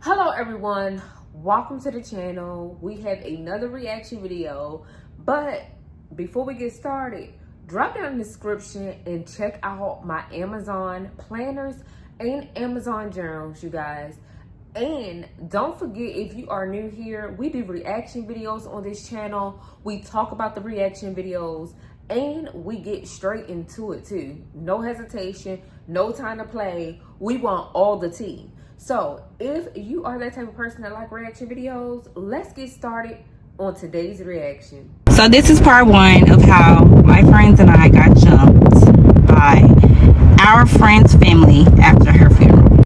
Hello everyone, welcome to the channel. We have another reaction video, but before we get started, drop down in the description and check out my Amazon planners and Amazon journals, you guys. And don't forget, if you are new here, we do reaction videos on this channel. We talk about the reaction videos and we get straight into it too. No hesitation, no time to play. We want all the tea. So if you are that type of person that like reaction videos, let's get started on today's reaction. So this is part one of how my friends and I got jumped by our friend's family after her funeral.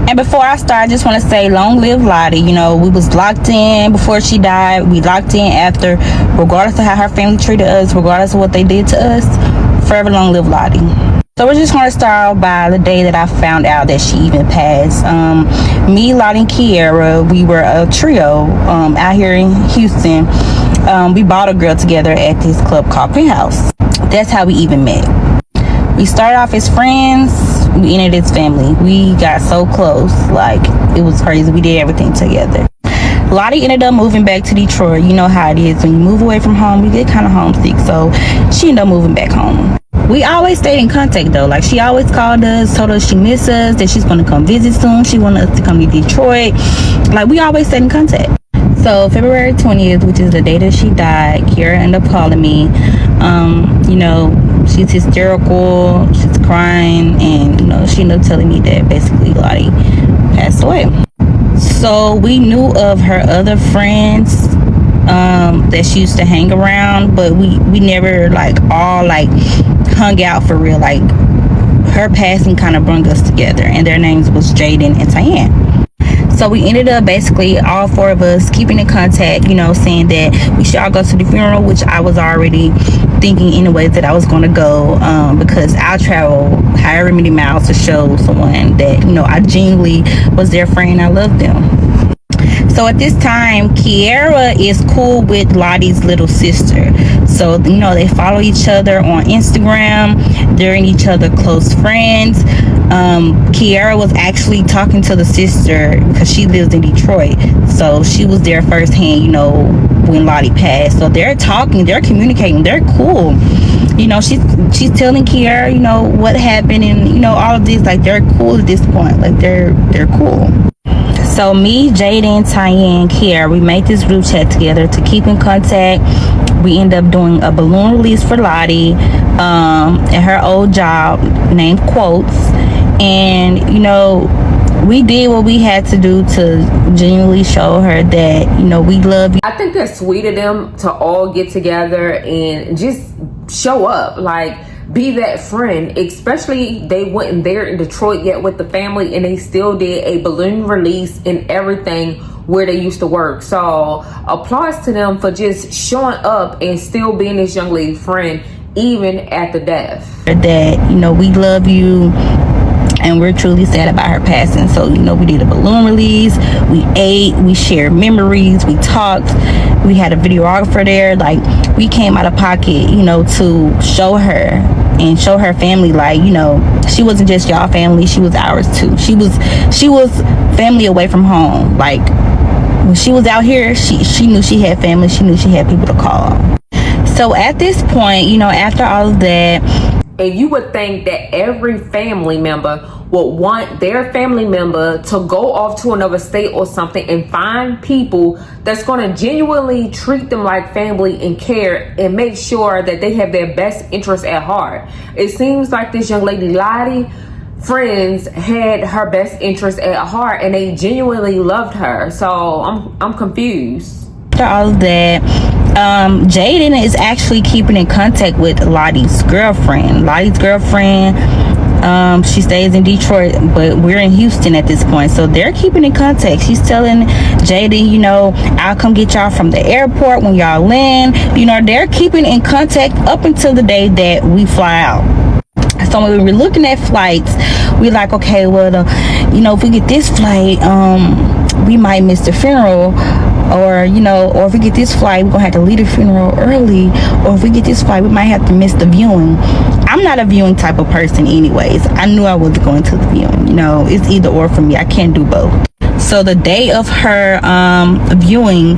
And before I start, I just want to say long live Lottie. You know, we was locked in before she died. We locked in after, regardless of how her family treated us, regardless of what they did to us. Forever long live Lottie. So we're just going to start off by the day that I found out that she even passed. Me, Lottie, and Kiara, we were a trio out here in Houston. We bought a girl together at this club called Penthouse. That's how we even met. We started off as friends. We ended as family. We got so close. Like, it was crazy. We did everything together. Lottie ended up moving back to Detroit. You know how it is. When you move away from home, you get kind of homesick. So she ended up moving back home. We always stayed in contact though. Like, she always called us, told us she missed us, that she's going to come visit soon. She wanted us to come to Detroit. Like, we always stayed in contact. So February 20th, which is the day that she died, Kiara ended up calling me. You know, she's hysterical, she's crying, and you know, she ended up telling me that basically Lottie passed away. So we knew of her other friends that she used to hang around, but we never like all like hung out for real. Like, her passing kind of brought us together, and their names was Jaden and Tyann. So we ended up basically all four of us keeping in contact, you know, saying that we should all go to the funeral, which I was already thinking anyways that I was going to go, because I'll travel however many miles to show someone that, you know, I genuinely was their friend. I love them. So at this time, Kiara is cool with Lottie's little sister. So, you know, they follow each other on Instagram. They're in each other close friends. Kiara was actually talking to the sister because she lives in Detroit. So she was there firsthand, you know, when Lottie passed. So they're talking, they're communicating, they're cool. You know, she's telling Kiara, you know, what happened and, you know, all of this. Like, they're cool at this point. Like, they're cool. So me, Jaden, Tyann, Kiara, we made this group chat together to keep in contact. We end up doing a balloon release for Lottie at her old job named Quotes. And, you know, we did what we had to do to genuinely show her that, you know, we love you. I think that's sweet of them to all get together and just show up, like, be that friend. Especially they wasn't there in Detroit yet with the family, and they still did a balloon release and everything where they used to work. So applause to them for just showing up and still being this young lady friend even at the death. That, you know, we love you and we're truly sad about her passing. So, you know, we did a balloon release, we ate, we shared memories, we talked, we had a videographer there. Like, we came out of pocket, you know, to show her and show her family, like, you know, she wasn't just y'all family, she was ours too. She was family away from home. Like, when she was out here, she knew she had family, she knew she had people to call. So at this point, you know, after all of that, and you would think that every family member would want their family member to go off to another state or something and find people that's going to genuinely treat them like family and care and make sure that they have their best interests at heart. It seems like this young lady Lottie friends had her best interest at heart and they genuinely loved her. So I'm confused. After all of that, Jaden is actually keeping in contact with Lottie's girlfriend. She stays in Detroit, but we're in Houston at this point, so they're keeping in contact. She's telling Jaden, you know, I'll come get y'all from the airport when y'all land. You know, they're keeping in contact up until the day that we fly out. So when we were looking at flights, we're like, okay, well, you know, if we get this flight, we might miss the funeral. Or, you know, or if we get this flight, we're gonna have to leave the funeral early. Or if we get this flight, we might have to miss the viewing. I'm not a viewing type of person anyways. I knew I wasn't going to the viewing. You know, it's either or for me. I can't do both. So the day of her viewing,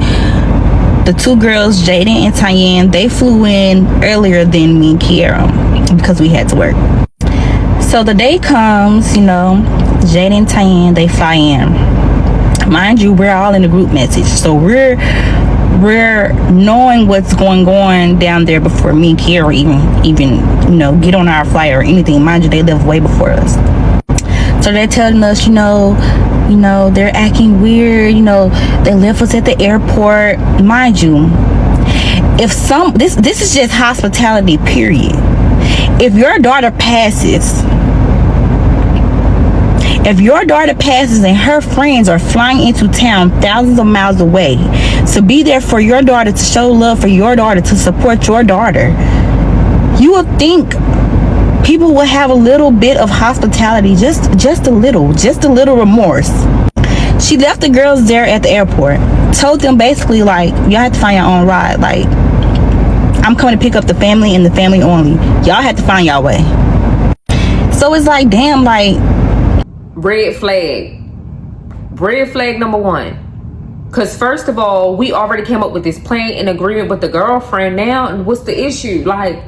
the two girls, Jaden and Tyann, they flew in earlier than me and Kiera because we had to work. So the day comes, you know, Jaden and Tyann, they fly in. Mind you, we're all in a group message, so we're knowing what's going on down there before me and Kiera even you know, get on our flight or anything. Mind you, they live way before us. So they're telling us, you know, they're acting weird, you know, they left us at the airport. Mind you, if this is just hospitality, period. If your daughter passes and her friends are flying into town thousands of miles away to be there for your daughter, to show love for your daughter, to support your daughter, you would think people would have a little bit of hospitality, just a little remorse. She left the girls there at the airport, told them basically like, y'all have to find your own ride. Like, I'm coming to pick up the family and the family only. Y'all have to find y'all way. So it's like, damn, like, red flag number one. Because first of all, we already came up with this plan in agreement with the girlfriend now, and what's the issue? Like,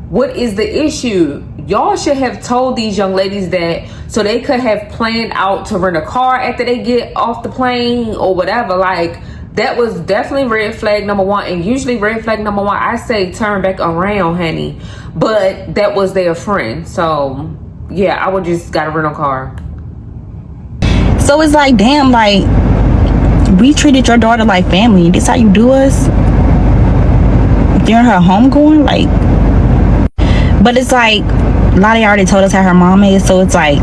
what is the issue? Y'all should have told these young ladies that so they could have planned out to rent a car after they get off the plane or whatever. Like, that was definitely red flag number one. And usually red flag number one, I say turn back around, honey. But that was their friend. So yeah, I would just gotta rent a car. So it's like, damn, like, we treated your daughter like family. This how you do us during her homegoing? Like, but it's like, Lottie already told us how her mom is, so it's like,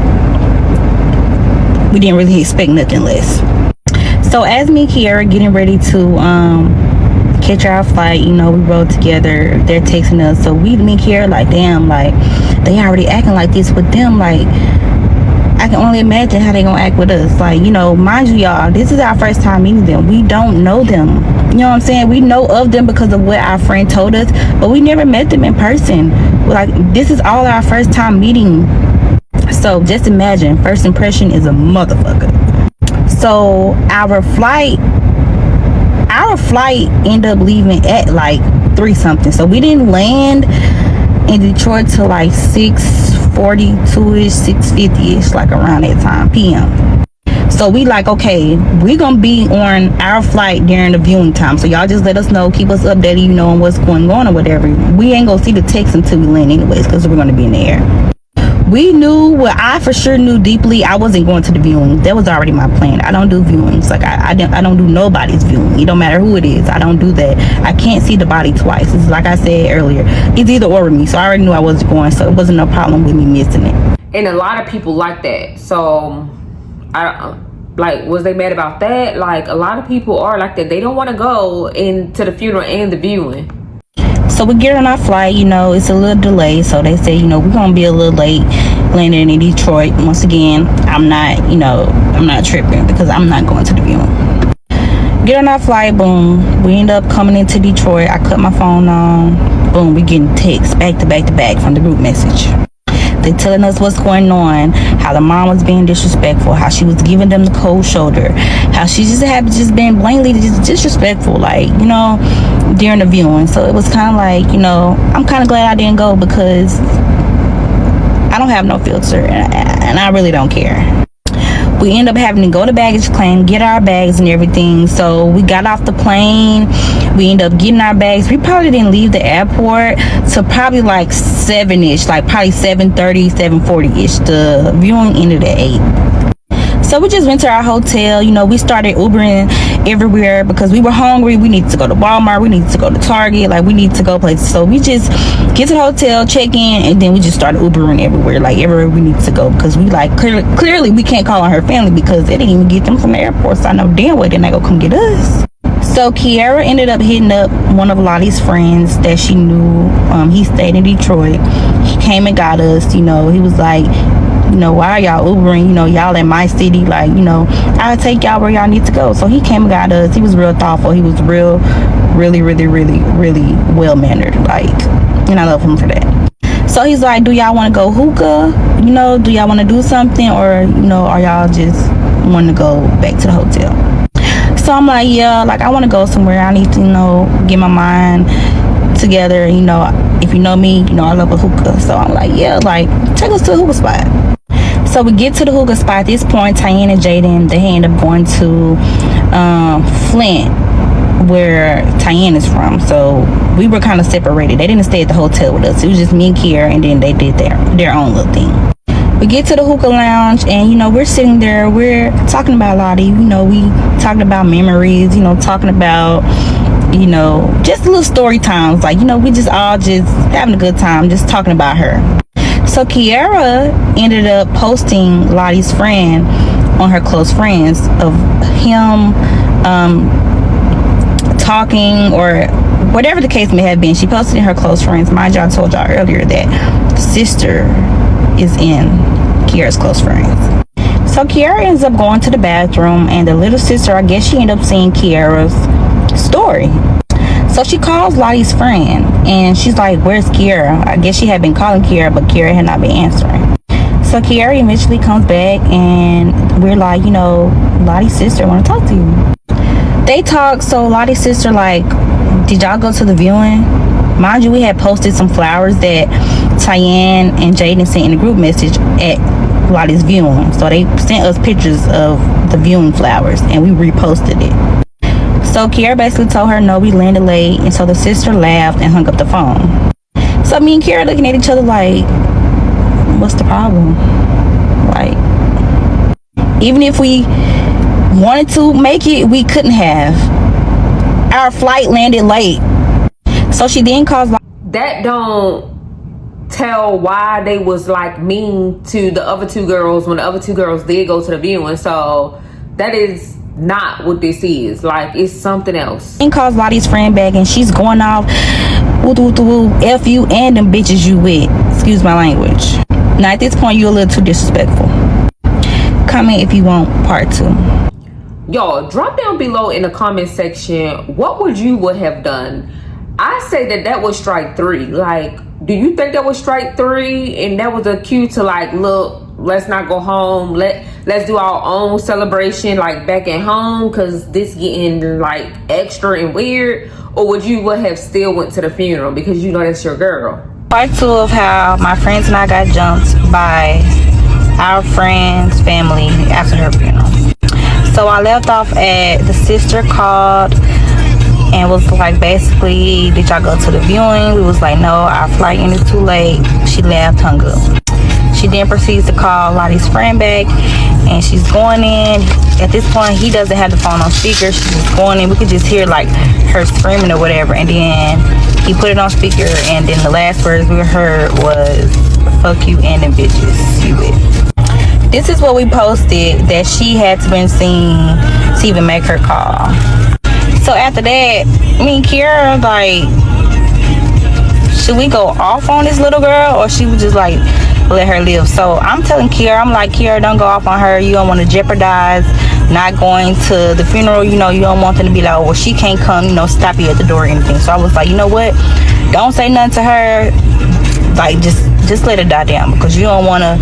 we didn't really expect nothing less. So as me and Kiera getting ready to catch our flight, you know, we rode together, they're texting us, so me and Kiera like, damn, like, they already acting like this with them, like, I can only imagine how they gonna act with us. Like, you know, mind you, y'all, this is our first time meeting them. We don't know them. You know what I'm saying? We know of them because of what our friend told us, but we never met them in person. Like, this is all our first time meeting. So just imagine, first impression is a motherfucker. So our flight ended up leaving at like 3 something. So we didn't land in Detroit till like 6:42ish, 6:50ish, like around that time, PM. So we like, okay, we gonna be on our flight during the viewing time, so y'all just let us know, keep us updated, you know, on what's going on or whatever. We ain't gonna see the text until we land anyways, because we're gonna be in the air. We knew, well, I for sure knew deeply I wasn't going to the viewing. That was already my plan. I don't do viewings. Like, I don't do nobody's viewing. It don't matter who it is. I don't do that. I can't see the body twice. It's like I said earlier, it's either or with me. So I already knew I wasn't going, so it wasn't no problem with me missing it. And a lot of people like that. So was they mad about that? Like, a lot of people are like that. They don't want to go into the funeral and the viewing. So we get on our flight, you know, it's a little delay. So they say, you know, we're going to be a little late landing in Detroit. Once again, I'm not tripping because I'm not going to the viewing. Get on our flight, boom. We end up coming into Detroit. I cut my phone on. Boom, we getting texts back to back to back from the group message. They telling us what's going on, how the mom was being disrespectful, how she was giving them the cold shoulder, how she just had been blatantly disrespectful, like, you know, during the viewing. So it was kind of like, you know, I'm kind of glad I didn't go because I don't have no filter and I really don't care. We end up having to go to baggage claim, get our bags and everything. So we got off the plane. We ended up getting our bags. We probably didn't leave the airport till probably like 7-ish, like probably 7:30, 7:40-ish. The viewing ended at 8. So we just went to our hotel. You know, we started Ubering everywhere because we were hungry. We needed to go to Walmart. We needed to go to Target. Like, we need to go places. So we just get to the hotel, check in, and then we just started Ubering everywhere. Like, everywhere we need to go because we like, clearly we can't call on her family because they didn't even get them from the airport. So I know damn well they're not gonna come get us. So Kiera ended up hitting up one of Lottie's friends that she knew. He stayed in Detroit. He came and got us. You know, he was like, you know, why are y'all Ubering? You know, y'all in my city. Like, you know, I'll take y'all where y'all need to go. So he came and got us. He was real thoughtful. He was really well mannered. Like, and I love him for that. So he's like, do y'all want to go hookah? You know, do y'all want to do something? Or, you know, are y'all just want to go back to the hotel? So I'm like, yeah, like I want to go somewhere. I need to, you know, get my mind together. You know, if you know me, you know I love a hookah. So I'm like, yeah, like take us to a hookah spot. So we get to the hookah spot. At this point, Tyann and Jaden, they end up going to Flint, where Tyann is from. So we were kind of separated. They didn't stay at the hotel with us. It was just me and Kiera, and then they did their own little thing. We get to the hookah lounge, and you know we're sitting there, we're talking about Lottie. You know, we talking about memories, you know, talking about, you know, just little story times, like, you know, we just all just having a good time, just talking about her. So Kiera ended up posting Lottie's friend on her close friends of him talking, or whatever the case may have been. She posted in her close friends. Mind you, I told y'all earlier that the sister is in Kiera's close friends. So Kiera ends up going to the bathroom, and the little sister, I guess she ended up seeing Kiera's story. So she calls Lottie's friend, and she's like, where's Kiera? I guess she had been calling Kiera, but Kiera had not been answering. So Kiera eventually comes back, and we're like, you know, Lottie's sister want to talk to you. They talk. So Lottie's sister like, did y'all go to the viewing? Mind you, we had posted some flowers that Tyann and Jaden sent in the group message at Lottie's viewing. So they sent us pictures of the viewing flowers, and we reposted it. So Kiera basically told her no, we landed late, and so the sister laughed and hung up the phone. So me and Kiera looking at each other like, what's the problem? Like, even if we wanted to make it, we couldn't have. Our flight landed late. So she then calls. That don't tell why they was like mean to the other two girls when the other two girls did go to the viewing. So that is not what this is. Like, it's something else. And calls Lottie's friend back, and she's going off, woo, F you and them bitches you with. Excuse my language. Now at this point, you're a little too disrespectful. Comment if you want part 2. Y'all, drop down below in the comment section, what would have done? I say that was strike 3. Like, do you think that was strike 3 and that was a cue to like, look, let's not go home, let's do our own celebration like back at home, because this getting like extra and weird? Or would you have still went to the funeral because you know that's your girl? Part 2 of how my friends and I got jumped by our friend's family after her funeral. So I left off at the sister called and was like, basically, did y'all go to the viewing? We was like, no, our flight ended too late. She laughed, hung up. She then proceeds to call Lottie's friend back, and she's going in. At this point, he doesn't have the phone on speaker. She's just going in. We could just hear like her screaming or whatever, and then he put it on speaker, and then the last words we heard was, fuck you and them bitches you with. This is what we posted that she had to been seen to even make her call. So after that, me and Kiera, like, should we go off on this little girl, or she would just like let her live? So I'm telling Kiera, I'm like, Kiera, don't go off on her. You don't want to jeopardize not going to the funeral. You know, you don't want them to be like, oh, well, she can't come, you know, stop you at the door or anything. So I was like, you know what? Don't say nothing to her. Like, just let it die down, because you don't want to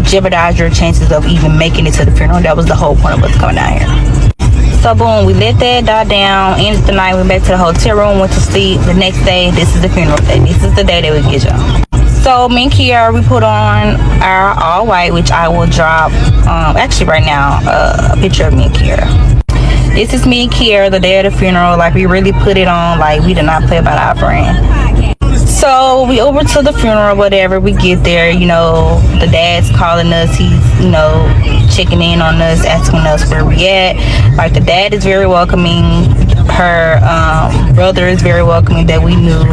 jeopardize your chances of even making it to the funeral. That was the whole point of us coming down here. So boom, we let that die down, ended the night, went back to the hotel room, went to sleep. The next day, this is the funeral day. This is the day that we get y'all. So me and Kiara, we put on our all white, which I will drop actually right now, a picture of me and Kiara. This is me and Kiara the day of the funeral. Like, we really put it on, like, we did not play about our friend. So we over to the funeral, whatever. We get there, you know, the dad's calling us. He's, you know, checking in on us, asking us where we at. Like, the dad is very welcoming. Her brother is very welcoming that we knew.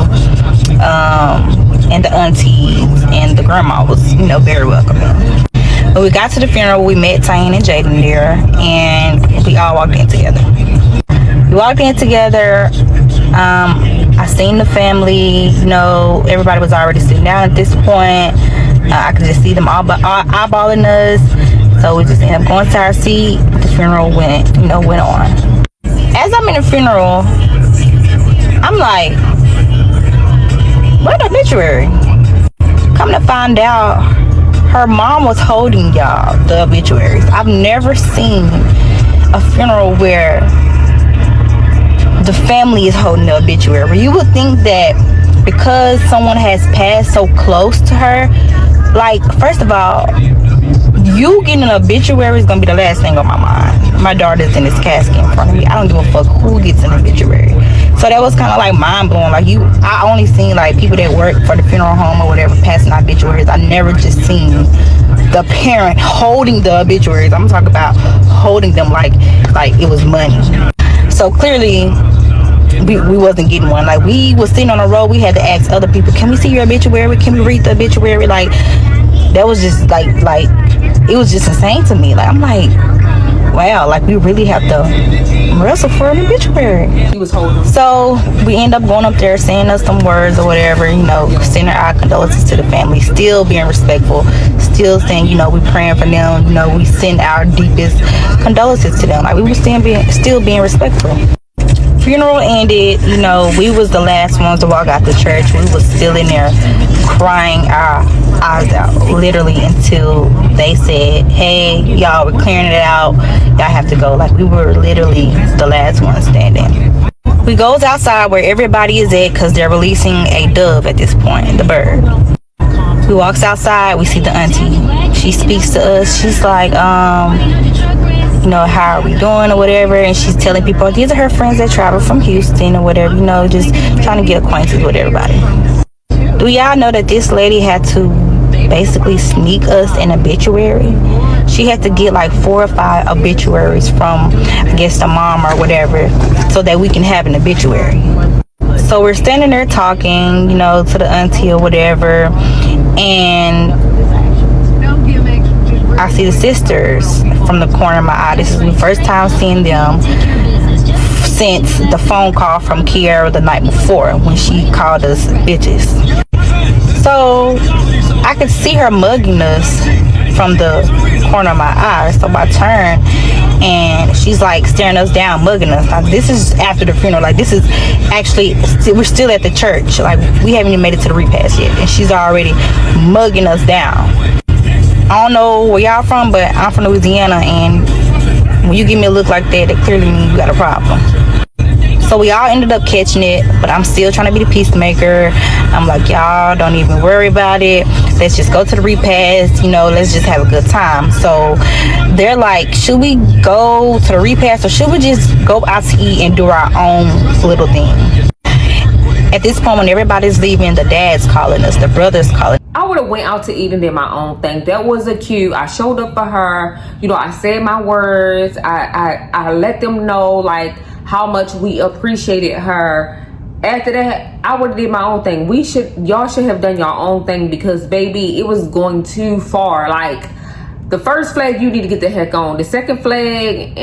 And the aunties and the grandma was, you know, very welcoming. When we got to the funeral, we met Tyann and Jaden there, and we all walked in together. We walked in together. I seen the family, you know, everybody was already sitting down at this point. I could just see them all eyeballing us. So we just ended up going to our seat. The funeral went on. As I'm in the funeral, I'm like, what obituary? Come to find out, her mom was holding y'all the obituaries. I've never seen a funeral where the family is holding the obituary. You would think that because someone has passed so close to her, like, first of all, you getting an obituary is gonna be the last thing on my mind. My daughter's in this casket in front of me. I don't give a fuck who gets an obituary. So that was kind of like mind blowing. Like, I only seen like people that work for the funeral home or whatever passing obituaries. I never just seen the parent holding the obituaries. I'm talking about holding them like it was money. So clearly we wasn't getting one. Like, we was sitting on a road, we had to ask other people, can we see your obituary? Can we read the obituary? Like, that was just like it was just insane to me. Like, I'm like, wow, like, we really have to wrestle for an obituary. He was holding. So we end up going up there, saying us some words or whatever, you know, sending our condolences to the family, still being respectful, still saying, you know, we praying for them, you know, we send our deepest condolences to them. Like, we were still being respectful. Funeral ended, you know, we was the last ones to walk out the church. We was still in there crying our eyes out, literally, until they said, hey, y'all, we're clearing it out, y'all have to go. Like, we were literally the last ones standing. We goes outside where everybody is at, because they're releasing a dove at this point, the bird. We walks outside, we see the auntie. She speaks to us. She's like, you know, how are we doing or whatever, and she's telling people these are her friends that travel from Houston or whatever, you know, just trying to get acquainted with everybody. Do y'all know that this lady had to basically sneak us an obituary? She had to get like 4 or 5 obituaries from, I guess, the mom or whatever, so that we can have an obituary. So we're standing there talking, you know, to the auntie or whatever, and I see the sisters from the corner of my eye. This is the first time seeing them since the phone call from Kiara the night before, when she called us bitches. So I could see her mugging us from the corner of my eye. So I turn and she's like staring us down, mugging us. Like, this is after the funeral. Like, this is actually, we're still at the church. Like, we haven't even made it to the repass yet, and she's already mugging us down. I don't know where y'all from, but I'm from Louisiana, and when you give me a look like that, it clearly means you got a problem. So we all ended up catching it, but I'm still trying to be the peacemaker. I'm like, y'all don't even worry about it. Let's just go to the repass, you know, let's just have a good time. So they're like, should we go to the repass, or should we just go out to eat and do our own little thing? At this point, when everybody's leaving, the dad's calling us, the brother's calling. I would have went out to eat and did my own thing. That was a cue. I showed up for her. You know, I said my words. I let them know, like, how much we appreciated her. After that, I would have did my own thing. Y'all should have done your own thing, because, baby, it was going too far. Like, the first flag, you need to get the heck on. The second flag,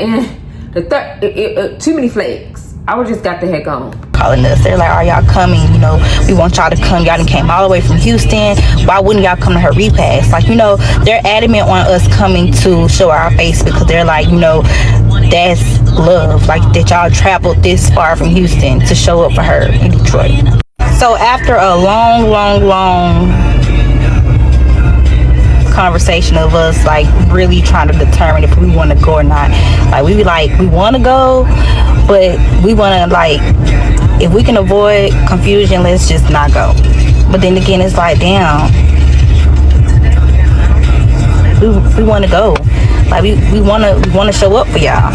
the third, too many flags. I would just got the heck on. Calling us, they're like, are y'all coming? You know, we want y'all to come. Y'all done came all the way from Houston. Why wouldn't y'all come to her repass? Like, you know, they're adamant on us coming to show our face, because they're like, you know, that's love. Like, that y'all traveled this far from Houston to show up for her in Detroit. So after a long conversation of us, like, really trying to determine if we want to go or not, like, we want to go, but we want to, like, if we can avoid confusion, let's just not go. But then again, it's like, damn, we want to go. Like, we want to show up for y'all.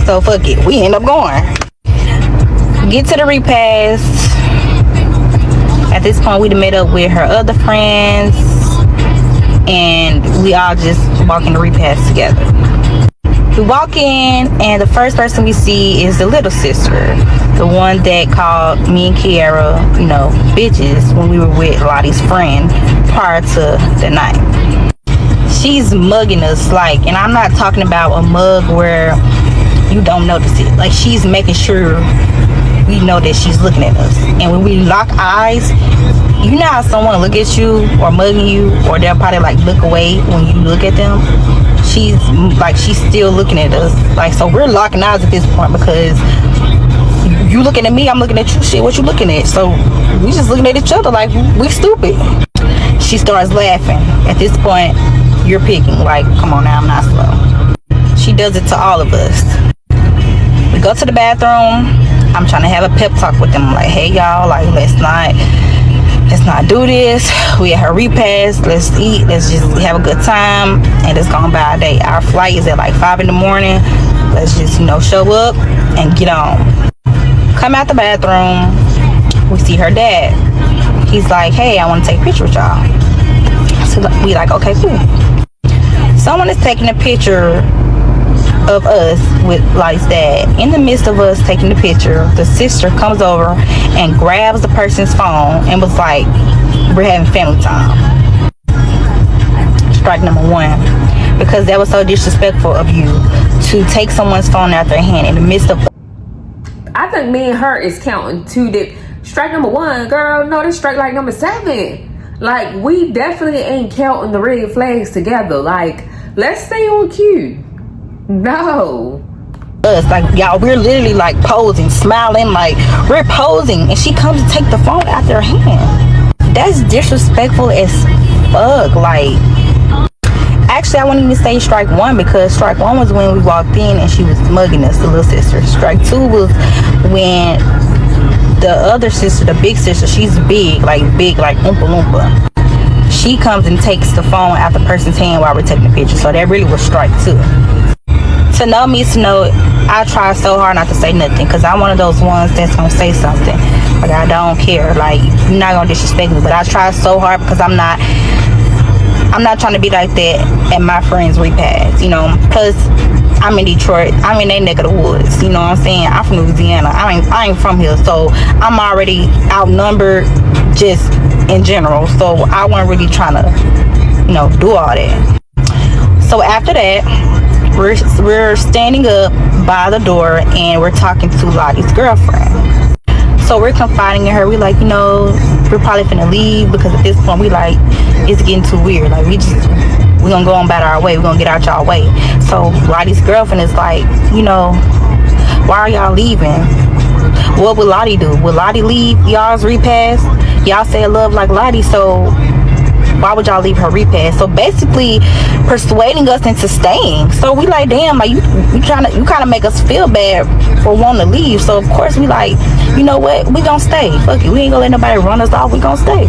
So fuck it, we end up going. Get to the repass. At this point, we'd met up with her other friends, and we all just walk in the repass together. We walk in, and the first person we see is the little sister, the one that called me and Kiara, you know, bitches when we were with Lottie's friend prior to the night. She's mugging us, like, and I'm not talking about a mug where you don't notice it. Like, she's making sure we know that she's looking at us. And when we lock eyes, you know how someone look at you or mugging you, or they'll probably like look away when you look at them. She's still looking at us. Like, so we're locking eyes at this point, because you looking at me, I'm looking at you. Shit, what you looking at? So we just looking at each other like we stupid. she starts laughing. At this point, you're picking. Like, come on now, I'm not slow. She does it to all of us. We go to the bathroom. I'm trying to have a pep talk with them. Like, hey y'all, like let's not do this. We at her repass. Let's eat. Let's just have a good time and it's gonna be our day. Our flight is at like 5 in the morning. Let's just, show up and get on. Come out the bathroom. We see her dad. He's like, hey, I want to take a picture with y'all. So we like, okay, cool. Someone is taking a picture of us with Lottie's dad. In the midst of us taking the picture, the sister comes over and grabs the person's phone and was like, we're having family time. Strike number one. Because that was so disrespectful of you to take someone's phone out their hand in the midst of... I think me and her is counting two. Strike number one, girl. No, this strike like number 7. Like, we definitely ain't counting the red flags together. Like, let's stay on cue. No. Us, like, y'all, we're literally like posing, smiling, like we're posing, and she comes to take the phone out their hand. That's disrespectful as fuck. Like, actually, I wouldn't even say strike one, because strike one was when we walked in and she was mugging us, the little sister. Strike two was when the other sister, the big sister, she's big like Oompa Loompa. She comes and takes the phone out the person's hand while we're taking the picture. So that really was strike two. To know means to know. I try so hard not to say nothing, because I'm one of those ones that's gonna say something. Like, I don't care. Like, you're not gonna disrespect me, but I try so hard because I'm not trying to be like that at my friends' repass, because I'm in Detroit. I'm in their neck of the woods, you know what I'm saying? I'm from Louisiana. I ain't from here, so I'm already outnumbered just in general. So I wasn't really trying to, do all that. So after that, we're standing up by the door and we're talking to Lottie's girlfriend. So we're confiding in her. We like, we're probably finna leave, because at this point we like, it's getting too weird. Like, we're gonna go on about our way. We're gonna get out y'all way. So Lottie's girlfriend is like, why are y'all leaving? What would Lottie do? Would Lottie leave y'all's repass? Y'all say love like Lottie, so why would y'all leave her repass? So basically persuading us into staying. So we like, damn, like you kind of make us feel bad for wanting to leave. So of course we like, you know what, we gonna stay. Fuck it, we ain't gonna let nobody run us off. We gonna stay.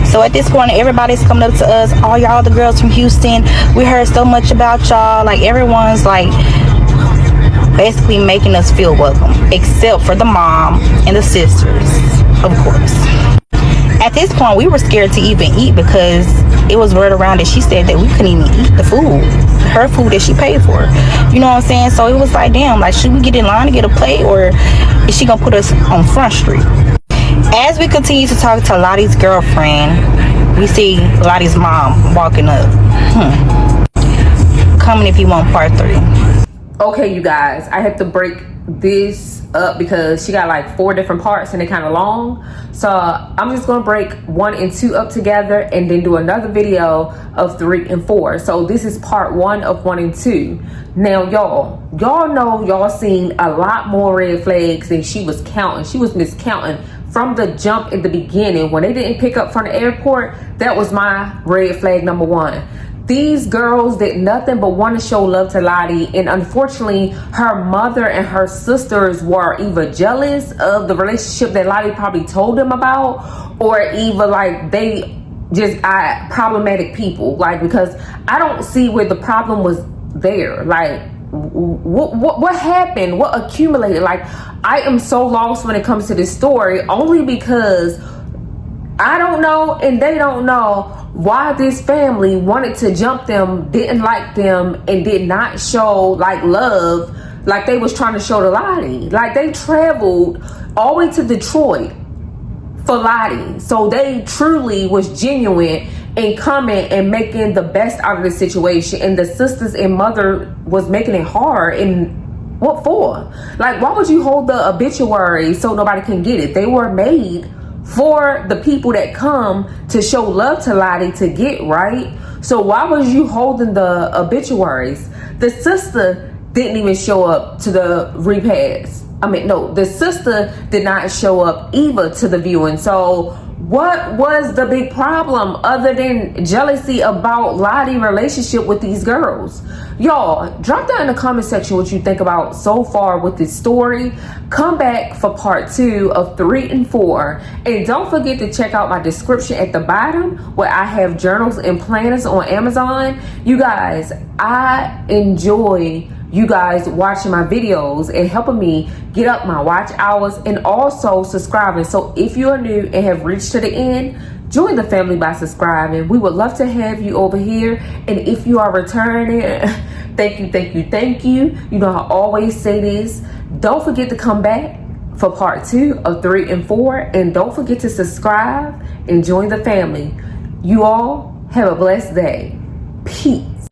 So at this point, everybody's coming up to us. All y'all, the girls from Houston, we heard so much about y'all. Like, everyone's like basically making us feel welcome, except for the mom and the sisters, of course. At this point, we were scared to even eat, because it was word around that she said that we couldn't even eat the food, her food that she paid for. You know what I'm saying? So it was like, damn, like, should we get in line to get a plate, or is she gonna put us on Front Street? As we continue to talk to Lottie's girlfriend, we see Lottie's mom walking up. Coming if you want part 3. Okay, you guys, I have to break this up because she got like 4 different parts and they're kind of long. So I'm just gonna break 1 and 2 up together and then do another video of 3 and 4. So this is part 1 of 1 and 2. Now y'all know y'all seen a lot more red flags than she was counting. She was miscounting from the jump in the beginning. When they didn't pick up from the airport, that was my red flag number 1. These girls did nothing but want to show love to Lottie, and unfortunately her mother and her sisters were either jealous of the relationship that Lottie probably told them about, or either like they just got problematic people, like, because I don't see where the problem was there. Like, what happened? What accumulated? Like, I am so lost when it comes to this story, only because I don't know and they don't know why this family wanted to jump them, didn't like them, and did not show like love like they was trying to show to Lottie. Like, they traveled all the way to Detroit for Lottie. So they truly was genuine in coming and making the best out of the situation. And the sisters and mother was making it hard. And what for? Like, why would you hold the obituary so nobody can get it? They were made for the people that come to show love to Lottie to get, right? So why was you holding the obituaries? The sister didn't even show up to the repass. I mean, no, the sister did not show up either to the viewing. So What was the big problem other than jealousy about Lottie's relationship with these girls? Y'all, drop down in the comment section what you think about so far with this story. Come back for part 2 of 3 and 4. And don't forget to check out my description at the bottom where I have journals and planners on Amazon. You guys, I enjoy you guys watching my videos and helping me get up my watch hours and also subscribing. So if you are new and have reached to the end, join the family by subscribing. We would love to have you over here. And if you are returning, thank you, thank you, thank you. You know I always say this. Don't forget to come back for part 2 of 3 and 4. And don't forget to subscribe and join the family. You all have a blessed day. Peace.